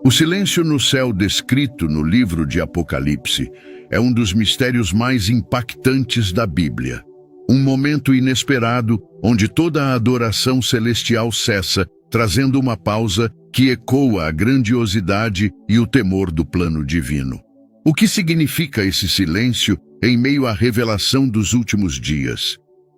O silêncio no céu descrito no livro de Apocalipse é um dos mistérios mais impactantes da Bíblia. Um momento inesperado onde toda a adoração celestial cessa, trazendo uma pausa que ecoa a grandiosidade e o temor do plano divino. O que significa esse silêncio em meio à revelação dos últimos dias?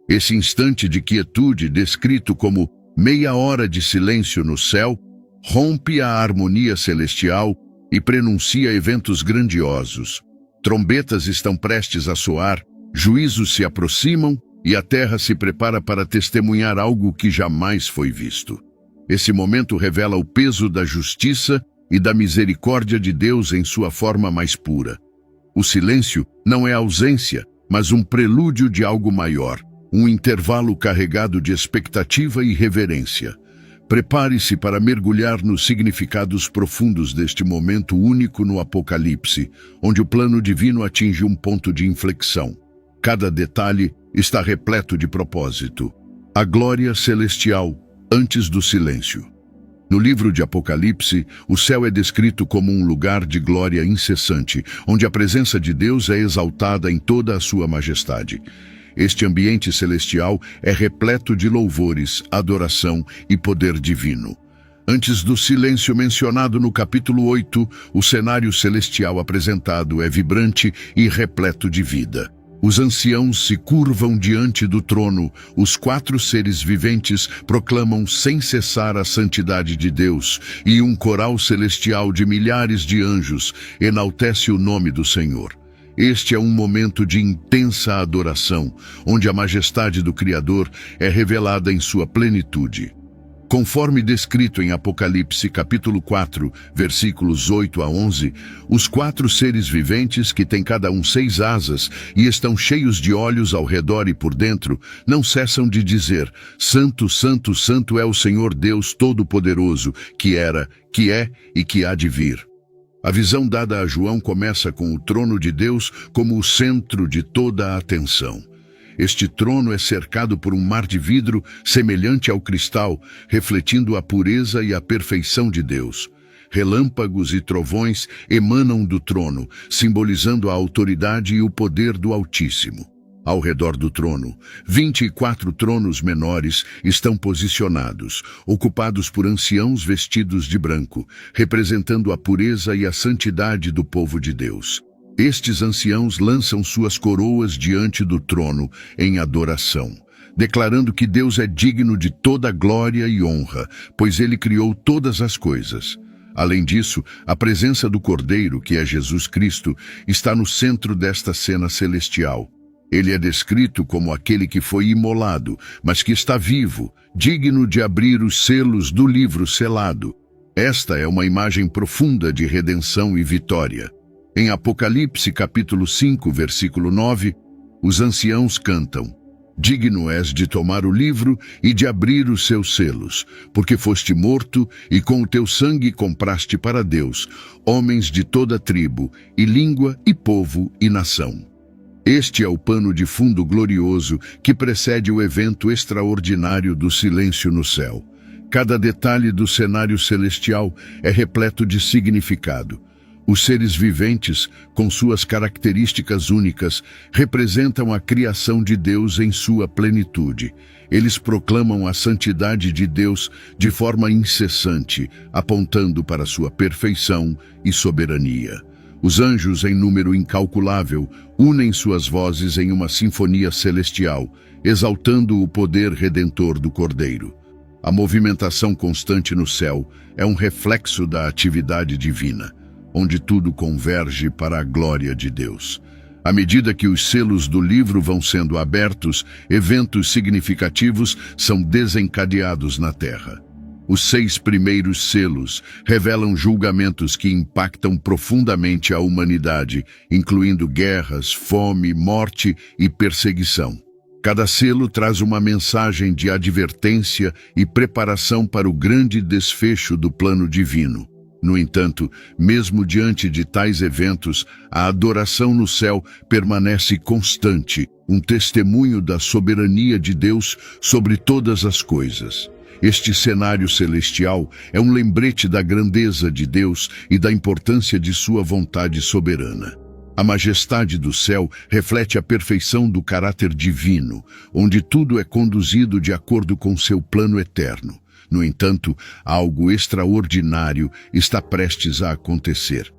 Esse instante de quietude, descrito como meia hora de silêncio no céu, rompe a harmonia celestial e prenuncia eventos grandiosos. Trombetas estão prestes a soar, juízos se aproximam e a terra se prepara para testemunhar algo que jamais foi visto. Esse momento revela o peso da justiça e da misericórdia de Deus em sua forma mais pura. O silêncio não é ausência, mas um prelúdio de algo maior, um intervalo carregado de expectativa e reverência. Prepare-se para mergulhar nos significados profundos deste momento único no Apocalipse, onde o plano divino atinge um ponto de inflexão. Cada detalhe está repleto de propósito. A glória celestial antes do silêncio. No livro de Apocalipse, o céu é descrito como um lugar de glória incessante, onde a presença de Deus é exaltada em toda a sua majestade. Este ambiente celestial é repleto de louvores, adoração e poder divino. Antes do silêncio mencionado no capítulo 8, o cenário celestial apresentado é vibrante e repleto de vida. Os anciãos se curvam diante do trono, os 4 seres viventes proclamam sem cessar a santidade de Deus, e um coral celestial de milhares de anjos enaltece o nome do Senhor. Este é um momento de intensa adoração, onde a majestade do Criador é revelada em sua plenitude. Conforme descrito em Apocalipse capítulo 4, versículos 8 a 11, os 4 seres viventes, que têm cada um 6 asas e estão cheios de olhos ao redor e por dentro, não cessam de dizer: Santo, Santo, Santo é o Senhor Deus Todo-Poderoso, que era, que é e que há de vir. A visão dada a João começa com o trono de Deus como o centro de toda a atenção. Este trono é cercado por um mar de vidro semelhante ao cristal, refletindo a pureza e a perfeição de Deus. Relâmpagos e trovões emanam do trono, simbolizando a autoridade e o poder do Altíssimo. Ao redor do trono, 24 tronos menores estão posicionados, ocupados por anciãos vestidos de branco, representando a pureza e a santidade do povo de Deus. Estes anciãos lançam suas coroas diante do trono em adoração, declarando que Deus é digno de toda glória e honra, pois Ele criou todas as coisas. Além disso, a presença do Cordeiro, que é Jesus Cristo, está no centro desta cena celestial. Ele é descrito como aquele que foi imolado, mas que está vivo, digno de abrir os selos do livro selado. Esta é uma imagem profunda de redenção e vitória. Em Apocalipse capítulo 5, versículo 9, os anciãos cantam: Digno és de tomar o livro e de abrir os seus selos, porque foste morto e com o teu sangue compraste para Deus homens de toda tribo, e língua, e povo, e nação. Este é o pano de fundo glorioso que precede o evento extraordinário do silêncio no céu. Cada detalhe do cenário celestial é repleto de significado. Os seres viventes, com suas características únicas, representam a criação de Deus em sua plenitude. Eles proclamam a santidade de Deus de forma incessante, apontando para sua perfeição e soberania. Os anjos, em número incalculável, unem suas vozes em uma sinfonia celestial, exaltando o poder redentor do Cordeiro. A movimentação constante no céu é um reflexo da atividade divina, onde tudo converge para a glória de Deus. À medida que os selos do livro vão sendo abertos, eventos significativos são desencadeados na terra. Os 6 primeiros selos revelam julgamentos que impactam profundamente a humanidade, incluindo guerras, fome, morte e perseguição. Cada selo traz uma mensagem de advertência e preparação para o grande desfecho do plano divino. No entanto, mesmo diante de tais eventos, a adoração no céu permanece constante, um testemunho da soberania de Deus sobre todas as coisas. Este cenário celestial é um lembrete da grandeza de Deus e da importância de sua vontade soberana. A majestade do céu reflete a perfeição do caráter divino, onde tudo é conduzido de acordo com seu plano eterno. No entanto, algo extraordinário está prestes a acontecer.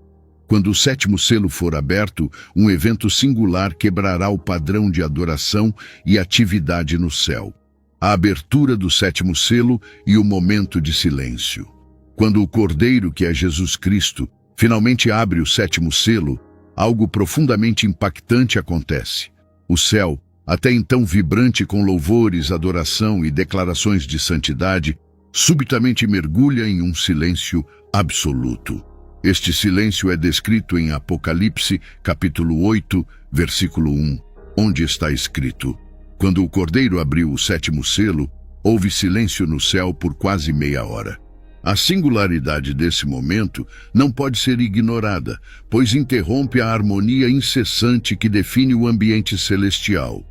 Quando o sétimo selo for aberto, um evento singular quebrará o padrão de adoração e atividade no céu. A abertura do sétimo selo e o momento de silêncio. Quando o Cordeiro, que é Jesus Cristo, finalmente abre o sétimo selo, algo profundamente impactante acontece. O céu, até então vibrante com louvores, adoração e declarações de santidade, subitamente mergulha em um silêncio absoluto. Este silêncio é descrito em Apocalipse, capítulo 8, versículo 1, onde está escrito: quando o Cordeiro abriu o sétimo selo, houve silêncio no céu por quase meia hora. A singularidade desse momento não pode ser ignorada, pois interrompe a harmonia incessante que define o ambiente celestial.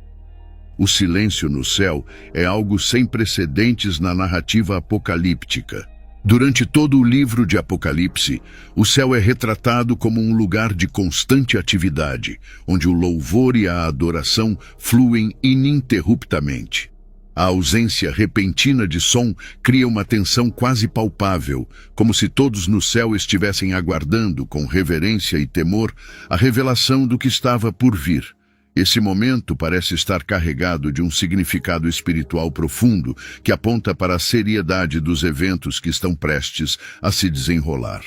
O silêncio no céu é algo sem precedentes na narrativa apocalíptica. Durante todo o livro de Apocalipse, o céu é retratado como um lugar de constante atividade, onde o louvor e a adoração fluem ininterruptamente. A ausência repentina de som cria uma tensão quase palpável, como se todos no céu estivessem aguardando, com reverência e temor, a revelação do que estava por vir. Esse momento parece estar carregado de um significado espiritual profundo que aponta para a seriedade dos eventos que estão prestes a se desenrolar.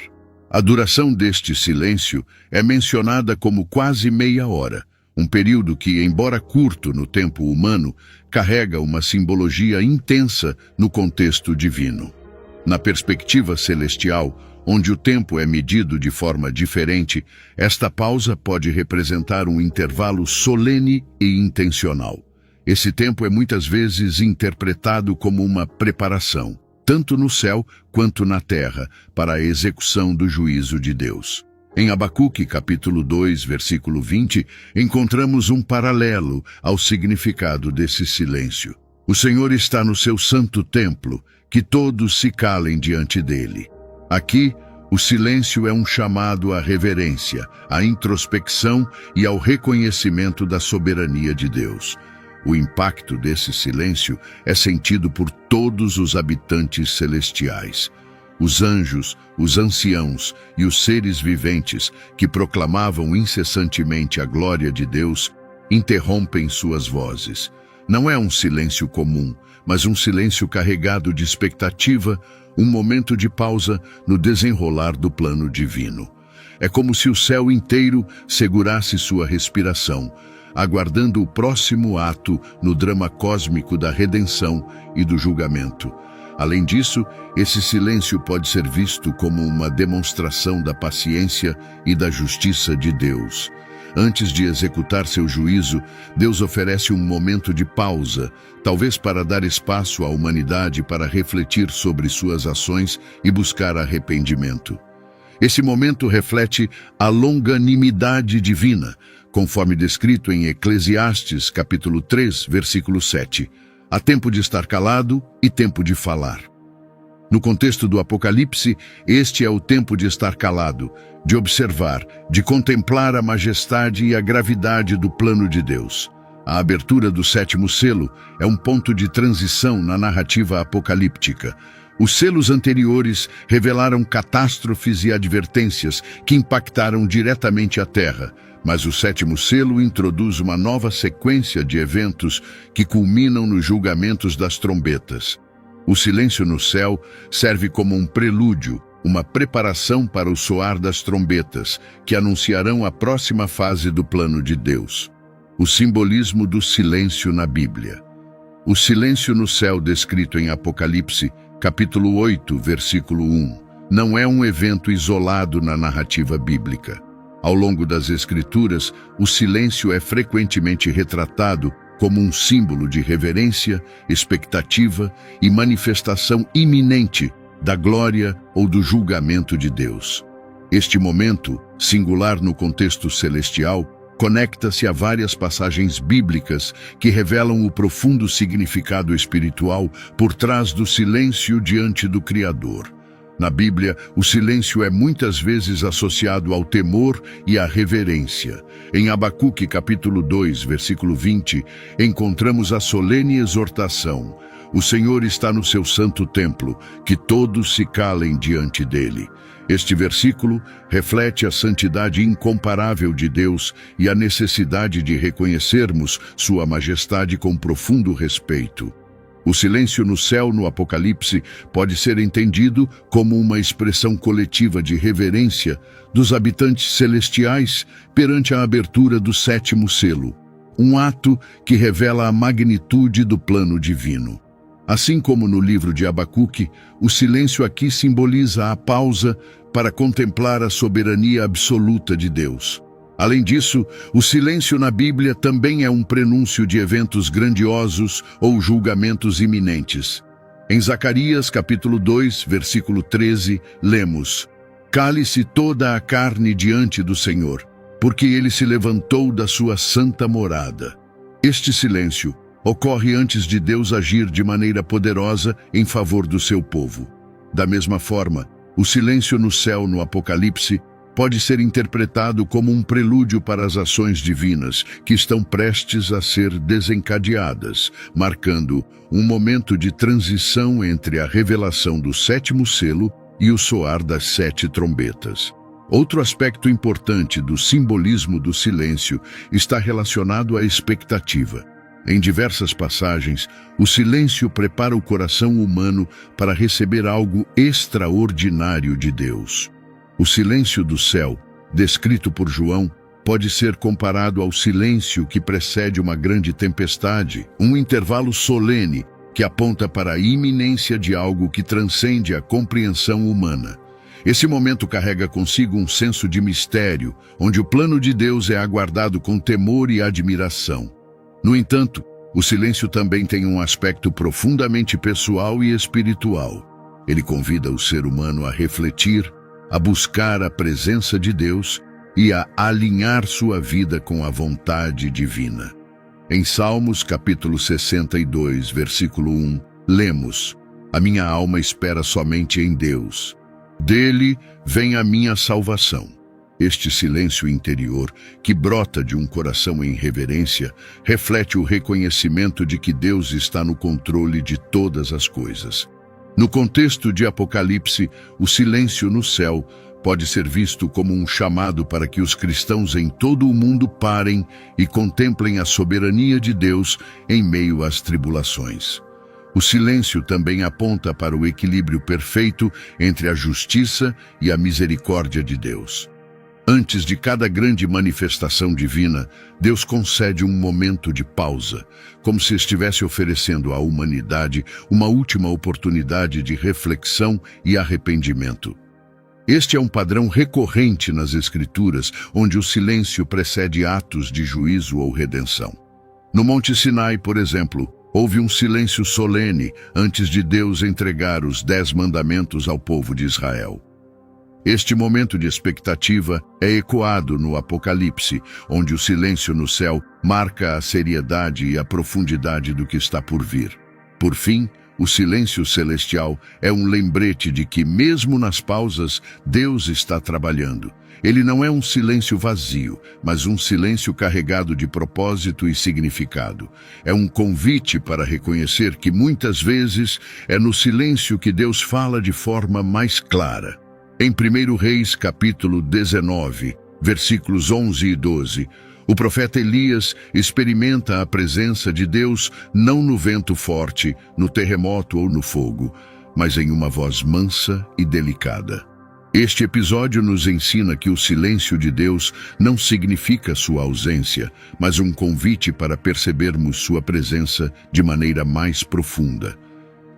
A duração deste silêncio é mencionada como quase meia hora, um período que, embora curto no tempo humano, carrega uma simbologia intensa no contexto divino. Na perspectiva celestial, onde o tempo é medido de forma diferente, esta pausa pode representar um intervalo solene e intencional. Esse tempo é muitas vezes interpretado como uma preparação, tanto no céu quanto na terra, para a execução do juízo de Deus. Em Abacuque, capítulo 2, versículo 20, encontramos um paralelo ao significado desse silêncio. O Senhor está no seu santo templo, que todos se calem diante dele. Aqui, o silêncio é um chamado à reverência, à introspecção e ao reconhecimento da soberania de Deus. O impacto desse silêncio é sentido por todos os habitantes celestiais. Os anjos, os anciãos e os seres viventes que proclamavam incessantemente a glória de Deus interrompem suas vozes. Não é um silêncio comum, mas um silêncio carregado de expectativa, um momento de pausa no desenrolar do plano divino. É como se o céu inteiro segurasse sua respiração, aguardando o próximo ato no drama cósmico da redenção e do julgamento. Além disso, esse silêncio pode ser visto como uma demonstração da paciência e da justiça de Deus. Antes de executar seu juízo, Deus oferece um momento de pausa, talvez para dar espaço à humanidade para refletir sobre suas ações e buscar arrependimento. Esse momento reflete a longanimidade divina, conforme descrito em Eclesiastes, capítulo 3, versículo 7. Há tempo de estar calado e tempo de falar. No contexto do Apocalipse, este é o tempo de estar calado, de observar, de contemplar a majestade e a gravidade do plano de Deus. A abertura do sétimo selo é um ponto de transição na narrativa apocalíptica. Os selos anteriores revelaram catástrofes e advertências que impactaram diretamente a Terra, mas o sétimo selo introduz uma nova sequência de eventos que culminam nos julgamentos das trombetas. O silêncio no céu serve como um prelúdio, uma preparação para o soar das trombetas, que anunciarão a próxima fase do plano de Deus. O simbolismo do silêncio na Bíblia. O silêncio no céu descrito em Apocalipse, capítulo 8, versículo 1, não é um evento isolado na narrativa bíblica. Ao longo das Escrituras, o silêncio é frequentemente retratado como um símbolo de reverência, expectativa e manifestação iminente da glória ou do julgamento de Deus. Este momento, singular no contexto celestial, conecta-se a várias passagens bíblicas que revelam o profundo significado espiritual por trás do silêncio diante do Criador. Na Bíblia, o silêncio é muitas vezes associado ao temor e à reverência. Em Abacuque, capítulo 2, versículo 20, encontramos a solene exortação: o Senhor está no seu santo templo, que todos se calem diante dele. Este versículo reflete a santidade incomparável de Deus e a necessidade de reconhecermos sua majestade com profundo respeito. O silêncio no céu no Apocalipse pode ser entendido como uma expressão coletiva de reverência dos habitantes celestiais perante a abertura do sétimo selo, um ato que revela a magnitude do plano divino. Assim como no livro de Abacuque, o silêncio aqui simboliza a pausa para contemplar a soberania absoluta de Deus. Além disso, o silêncio na Bíblia também é um prenúncio de eventos grandiosos ou julgamentos iminentes. Em Zacarias, capítulo 2, versículo 13, lemos: "Cale-se toda a carne diante do Senhor, porque ele se levantou da sua santa morada." Este silêncio ocorre antes de Deus agir de maneira poderosa em favor do seu povo. Da mesma forma, o silêncio no céu no Apocalipse pode ser interpretado como um prelúdio para as ações divinas que estão prestes a ser desencadeadas, marcando um momento de transição entre a revelação do sétimo selo e o soar das 7 trombetas. Outro aspecto importante do simbolismo do silêncio está relacionado à expectativa. Em diversas passagens, o silêncio prepara o coração humano para receber algo extraordinário de Deus. O silêncio do céu, descrito por João, pode ser comparado ao silêncio que precede uma grande tempestade, um intervalo solene que aponta para a iminência de algo que transcende a compreensão humana. Esse momento carrega consigo um senso de mistério, onde o plano de Deus é aguardado com temor e admiração. No entanto, o silêncio também tem um aspecto profundamente pessoal e espiritual. Ele convida o ser humano a refletir, a buscar a presença de Deus e a alinhar sua vida com a vontade divina. Em Salmos, capítulo 62, versículo 1, lemos: "A minha alma espera somente em Deus. Dele vem a minha salvação." Este silêncio interior, que brota de um coração em reverência, reflete o reconhecimento de que Deus está no controle de todas as coisas. No contexto de Apocalipse, o silêncio no céu pode ser visto como um chamado para que os cristãos em todo o mundo parem e contemplem a soberania de Deus em meio às tribulações. O silêncio também aponta para o equilíbrio perfeito entre a justiça e a misericórdia de Deus. Antes de cada grande manifestação divina, Deus concede um momento de pausa, como se estivesse oferecendo à humanidade uma última oportunidade de reflexão e arrependimento. Este é um padrão recorrente nas Escrituras, onde o silêncio precede atos de juízo ou redenção. No Monte Sinai, por exemplo, houve um silêncio solene antes de Deus entregar os 10 mandamentos ao povo de Israel. Este momento de expectativa é ecoado no Apocalipse, onde o silêncio no céu marca a seriedade e a profundidade do que está por vir. Por fim, o silêncio celestial é um lembrete de que, mesmo nas pausas, Deus está trabalhando. Ele não é um silêncio vazio, mas um silêncio carregado de propósito e significado. É um convite para reconhecer que muitas vezes é no silêncio que Deus fala de forma mais clara. Em 1 Reis, capítulo 19, versículos 11 e 12, o profeta Elias experimenta a presença de Deus não no vento forte, no terremoto ou no fogo, mas em uma voz mansa e delicada. Este episódio nos ensina que o silêncio de Deus não significa sua ausência, mas um convite para percebermos sua presença de maneira mais profunda.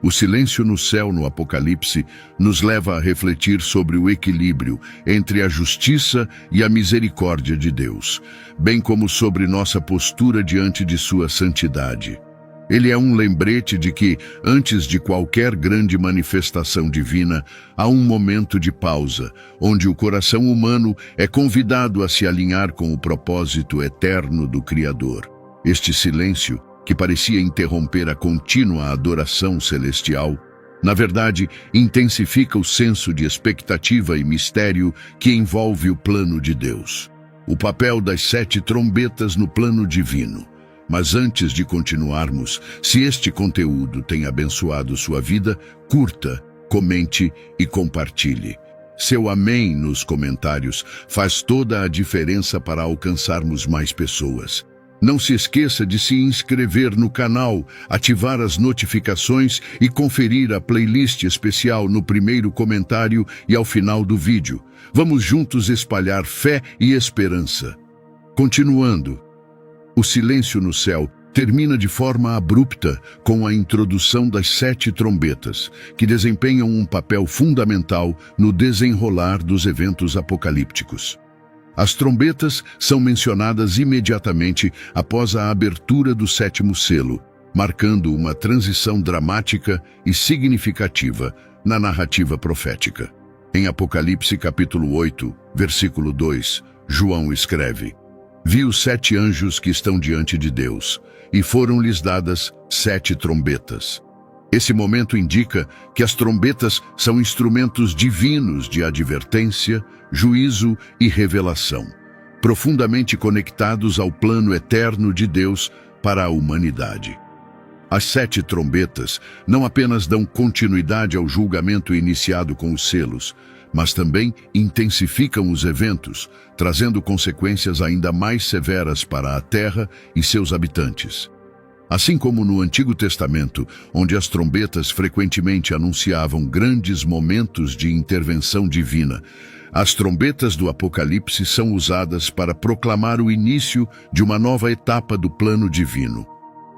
O silêncio no céu no Apocalipse nos leva a refletir sobre o equilíbrio entre a justiça e a misericórdia de Deus, bem como sobre nossa postura diante de sua santidade. Ele é um lembrete de que, antes de qualquer grande manifestação divina, há um momento de pausa, onde o coração humano é convidado a se alinhar com o propósito eterno do Criador. Este silêncio, que parecia interromper a contínua adoração celestial, na verdade, intensifica o senso de expectativa e mistério que envolve o plano de Deus. O papel das 7 trombetas no plano divino. Mas antes de continuarmos, se este conteúdo tem abençoado sua vida, curta, comente e compartilhe. Seu amém nos comentários faz toda a diferença para alcançarmos mais pessoas. Não se esqueça de se inscrever no canal, ativar as notificações e conferir a playlist especial no primeiro comentário e ao final do vídeo. Vamos juntos espalhar fé e esperança. Continuando. O silêncio no céu termina de forma abrupta com a introdução das 7 trombetas, que desempenham um papel fundamental no desenrolar dos eventos apocalípticos. As trombetas são mencionadas imediatamente após a abertura do 7º selo, marcando uma transição dramática e significativa na narrativa profética. Em Apocalipse capítulo 8, versículo 2, João escreve: Vi os 7 anjos que estão diante de Deus, e foram-lhes dadas 7 trombetas. Esse momento indica que as trombetas são instrumentos divinos de advertência, juízo e revelação, profundamente conectados ao plano eterno de Deus para a humanidade. As 7 trombetas não apenas dão continuidade ao julgamento iniciado com os selos, mas também intensificam os eventos, trazendo consequências ainda mais severas para a terra e seus habitantes. Assim como no Antigo Testamento, onde as trombetas frequentemente anunciavam grandes momentos de intervenção divina, as trombetas do Apocalipse são usadas para proclamar o início de uma nova etapa do plano divino.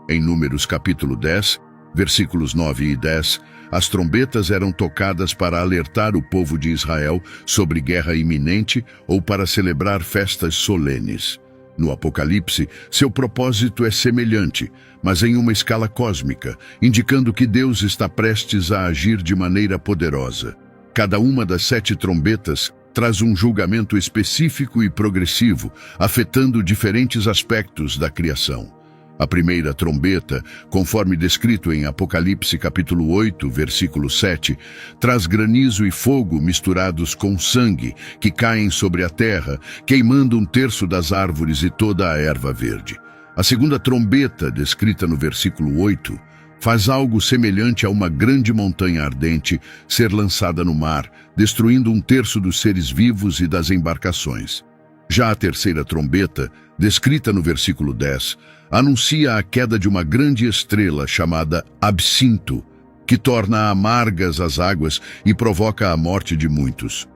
Em Números capítulo 10, versículos 9 e 10, as trombetas eram tocadas para alertar o povo de Israel sobre guerra iminente ou para celebrar festas solenes. No Apocalipse, seu propósito é semelhante, mas em uma escala cósmica, indicando que Deus está prestes a agir de maneira poderosa. Cada uma das 7 trombetas traz um julgamento específico e progressivo, afetando diferentes aspectos da criação. A primeira trombeta, conforme descrito em Apocalipse capítulo 8, versículo 7, traz granizo e fogo misturados com sangue que caem sobre a terra, queimando 1/3 das árvores e toda a erva verde. A segunda trombeta, descrita no versículo 8, faz algo semelhante a uma grande montanha ardente ser lançada no mar, destruindo 1/3 dos seres vivos e das embarcações. Já a terceira trombeta, descrita no versículo 10, anuncia a queda de uma grande estrela chamada Absinto, que torna amargas as águas e provoca a morte de muitos.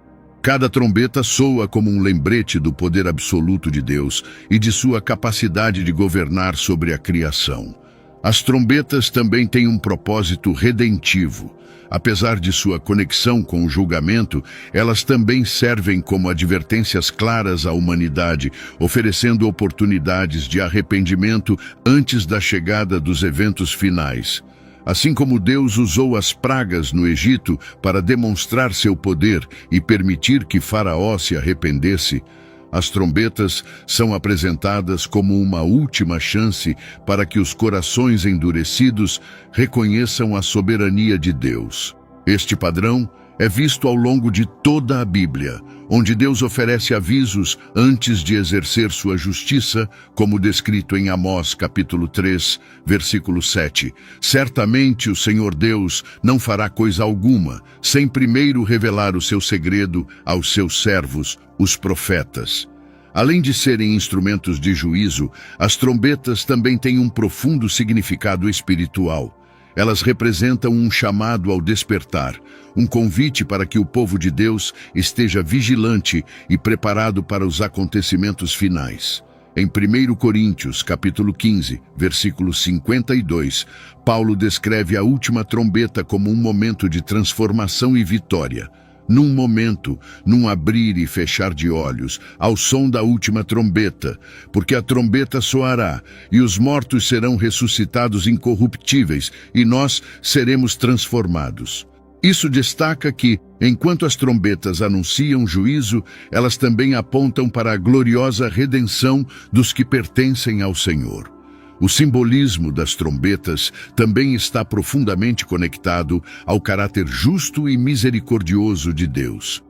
Cada trombeta soa como um lembrete do poder absoluto de Deus e de sua capacidade de governar sobre a criação. As trombetas também têm um propósito redentivo. Apesar de sua conexão com o julgamento, elas também servem como advertências claras à humanidade, oferecendo oportunidades de arrependimento antes da chegada dos eventos finais. Assim como Deus usou as pragas no Egito para demonstrar seu poder e permitir que Faraó se arrependesse, as trombetas são apresentadas como uma última chance para que os corações endurecidos reconheçam a soberania de Deus. Este padrão é visto ao longo de toda a Bíblia, onde Deus oferece avisos antes de exercer sua justiça, como descrito em Amós capítulo 3, versículo 7. Certamente o Senhor Deus não fará coisa alguma, sem primeiro revelar o seu segredo aos seus servos, os profetas. Além de serem instrumentos de juízo, as trombetas também têm um profundo significado espiritual. Elas representam um chamado ao despertar, um convite para que o povo de Deus esteja vigilante e preparado para os acontecimentos finais. Em 1 Coríntios, capítulo 15, versículo 52, Paulo descreve a última trombeta como um momento de transformação e vitória. num momento, num abrir e fechar de olhos, ao som da última trombeta, porque a trombeta soará, e os mortos serão ressuscitados incorruptíveis, e nós seremos transformados. Isso destaca que, enquanto as trombetas anunciam juízo, elas também apontam para a gloriosa redenção dos que pertencem ao Senhor. O simbolismo das trombetas também está profundamente conectado ao caráter justo e misericordioso de Deus.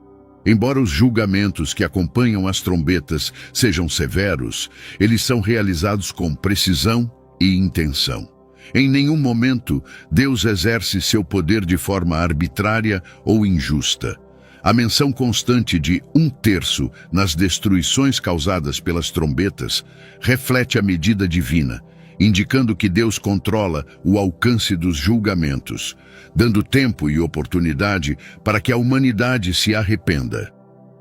Embora os julgamentos que acompanham as trombetas sejam severos, eles são realizados com precisão e intenção. Em nenhum momento, Deus exerce seu poder de forma arbitrária ou injusta. A menção constante de 1/3 nas destruições causadas pelas trombetas reflete a medida divina, indicando que Deus controla o alcance dos julgamentos, dando tempo e oportunidade para que a humanidade se arrependa.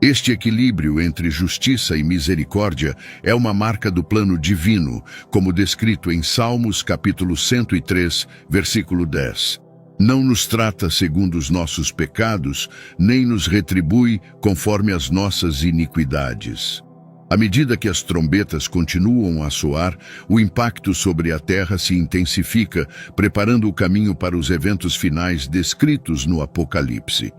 Este equilíbrio entre justiça e misericórdia é uma marca do plano divino, como descrito em Salmos capítulo 103, versículo 10. Não nos trata segundo os nossos pecados, nem nos retribui conforme as nossas iniquidades. À medida que as trombetas continuam a soar, o impacto sobre a terra se intensifica, preparando o caminho para os eventos finais descritos no Apocalipse.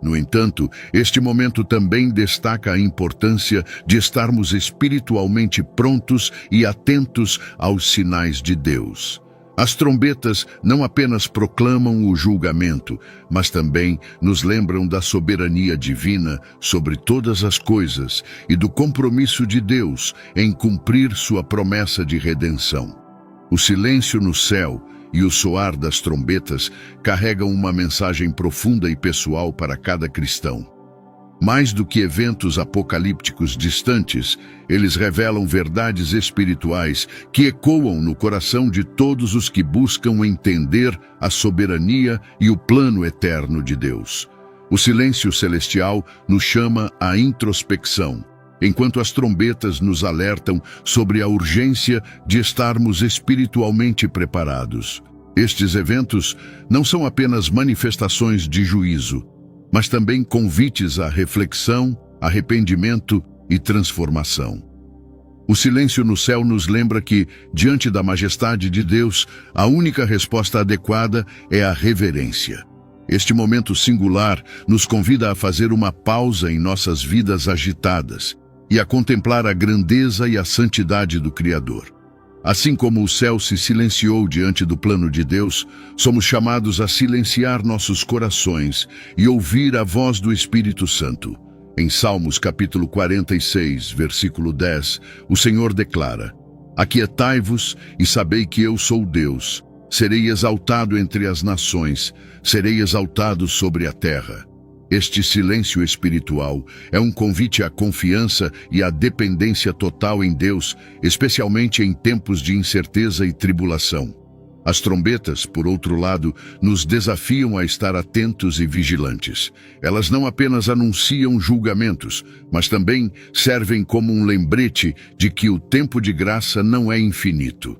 No entanto, este momento também destaca a importância de estarmos espiritualmente prontos e atentos aos sinais de Deus. As trombetas não apenas proclamam o julgamento, mas também nos lembram da soberania divina sobre todas as coisas e do compromisso de Deus em cumprir sua promessa de redenção. O silêncio no céu e o soar das trombetas carregam uma mensagem profunda e pessoal para cada cristão. Mais do que eventos apocalípticos distantes, eles revelam verdades espirituais que ecoam no coração de todos os que buscam entender a soberania e o plano eterno de Deus. O silêncio celestial nos chama à introspecção, enquanto as trombetas nos alertam sobre a urgência de estarmos espiritualmente preparados. Estes eventos não são apenas manifestações de juízo, mas também convites à reflexão, arrependimento e transformação. O silêncio no céu nos lembra que, diante da majestade de Deus, a única resposta adequada é a reverência. Este momento singular nos convida a fazer uma pausa em nossas vidas agitadas e a contemplar a grandeza e a santidade do Criador. Assim como o céu se silenciou diante do plano de Deus, somos chamados a silenciar nossos corações e ouvir a voz do Espírito Santo. Em Salmos capítulo 46, versículo 10, o Senhor declara: Aquietai-vos e sabei que eu sou Deus. Serei exaltado entre as nações, serei exaltado sobre a terra. Este silêncio espiritual é um convite à confiança e à dependência total em Deus, especialmente em tempos de incerteza e tribulação. As trombetas, por outro lado, nos desafiam a estar atentos e vigilantes. Elas não apenas anunciam julgamentos, mas também servem como um lembrete de que o tempo de graça não é infinito.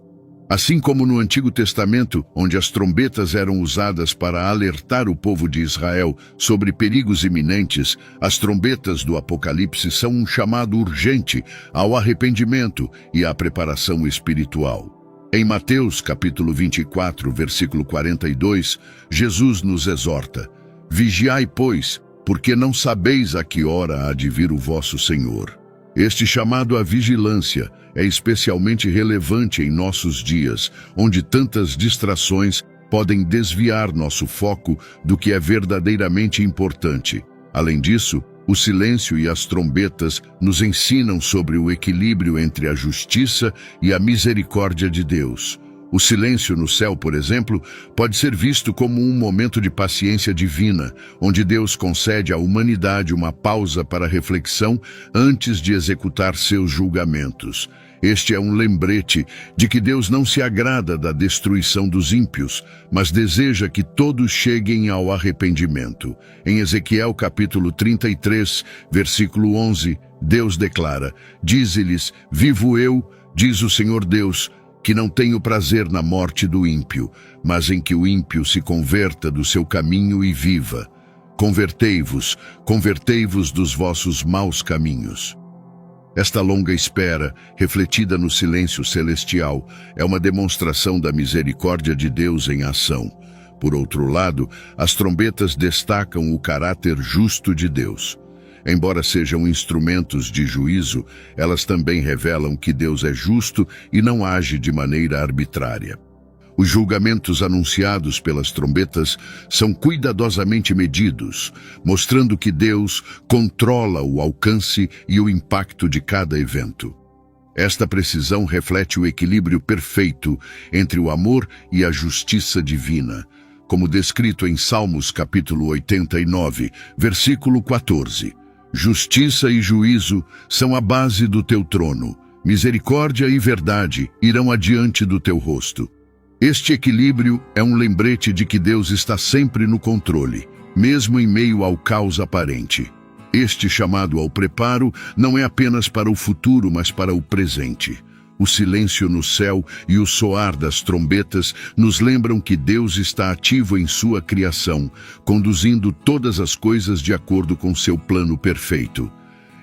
Assim como no Antigo Testamento, onde as trombetas eram usadas para alertar o povo de Israel sobre perigos iminentes, as trombetas do Apocalipse são um chamado urgente ao arrependimento e à preparação espiritual. Em Mateus capítulo 24, versículo 42, Jesus nos exorta: Vigiai, pois, porque não sabeis a que hora há de vir o vosso Senhor. Este chamado à vigilância é especialmente relevante em nossos dias, onde tantas distrações podem desviar nosso foco do que é verdadeiramente importante. Além disso, o silêncio e as trombetas nos ensinam sobre o equilíbrio entre a justiça e a misericórdia de Deus. O silêncio no céu, por exemplo, pode ser visto como um momento de paciência divina, onde Deus concede à humanidade uma pausa para reflexão antes de executar seus julgamentos. Este é um lembrete de que Deus não se agrada da destruição dos ímpios, mas deseja que todos cheguem ao arrependimento. Em Ezequiel capítulo 33, versículo 11, Deus declara: Dize-lhes, vivo eu, diz o Senhor Deus, que não tenho prazer na morte do ímpio, mas em que o ímpio se converta do seu caminho e viva. Convertei-vos, convertei-vos dos vossos maus caminhos. Esta longa espera, refletida no silêncio celestial, é uma demonstração da misericórdia de Deus em ação. Por outro lado, as trombetas destacam o caráter justo de Deus. Embora sejam instrumentos de juízo, elas também revelam que Deus é justo e não age de maneira arbitrária. Os julgamentos anunciados pelas trombetas são cuidadosamente medidos, mostrando que Deus controla o alcance e o impacto de cada evento. Esta precisão reflete o equilíbrio perfeito entre o amor e a justiça divina, como descrito em Salmos capítulo 89, versículo 14. Justiça e juízo são a base do teu trono, misericórdia e verdade irão adiante do teu rosto. Este equilíbrio é um lembrete de que Deus está sempre no controle, mesmo em meio ao caos aparente. Este chamado ao preparo não é apenas para o futuro, mas para o presente. O silêncio no céu e o soar das trombetas nos lembram que Deus está ativo em sua criação, conduzindo todas as coisas de acordo com seu plano perfeito.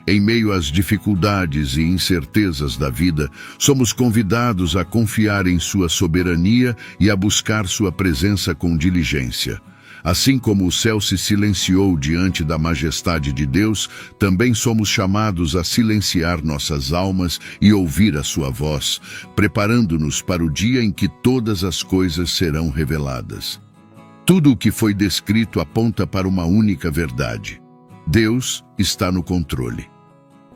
Em meio às dificuldades e incertezas da vida, somos convidados a confiar em sua soberania e a buscar sua presença com diligência. Assim como o céu se silenciou diante da majestade de Deus, também somos chamados a silenciar nossas almas e ouvir a sua voz, preparando-nos para o dia em que todas as coisas serão reveladas. Tudo o que foi descrito aponta para uma única verdade: Deus está no controle.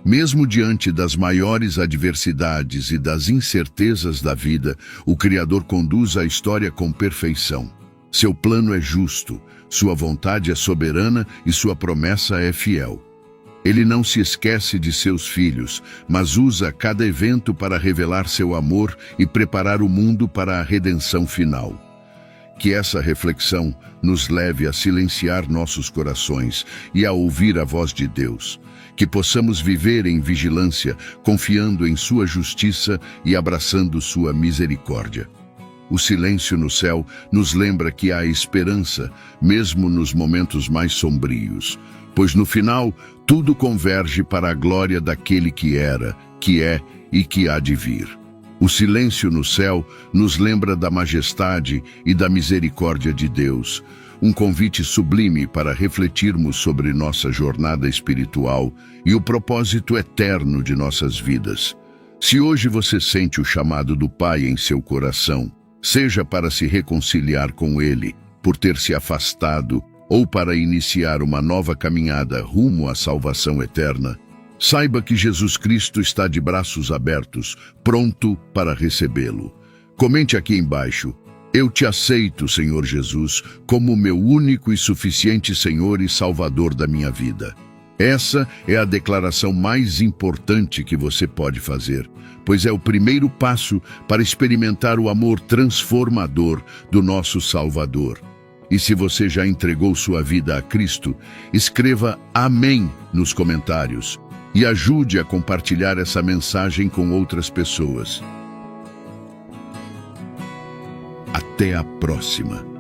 Mesmo diante das maiores adversidades e das incertezas da vida, o Criador conduz a história com perfeição. Seu plano é justo, sua vontade é soberana e sua promessa é fiel. Ele não se esquece de seus filhos, mas usa cada evento para revelar seu amor e preparar o mundo para a redenção final. Que essa reflexão nos leve a silenciar nossos corações e a ouvir a voz de Deus. Que possamos viver em vigilância, confiando em sua justiça e abraçando sua misericórdia. O silêncio no céu nos lembra que há esperança, mesmo nos momentos mais sombrios, pois no final tudo converge para a glória daquele que era, que é e que há de vir. O silêncio no céu nos lembra da majestade e da misericórdia de Deus, um convite sublime para refletirmos sobre nossa jornada espiritual e o propósito eterno de nossas vidas. Se hoje você sente o chamado do Pai em seu coração, seja para se reconciliar com Ele, por ter se afastado, ou para iniciar uma nova caminhada rumo à salvação eterna, saiba que Jesus Cristo está de braços abertos, pronto para recebê-lo. Comente aqui embaixo: eu te aceito, Senhor Jesus, como meu único e suficiente Senhor e Salvador da minha vida. Essa é a declaração mais importante que você pode fazer, pois é o primeiro passo para experimentar o amor transformador do nosso Salvador. E se você já entregou sua vida a Cristo, escreva Amém nos comentários e ajude a compartilhar essa mensagem com outras pessoas. Até a próxima.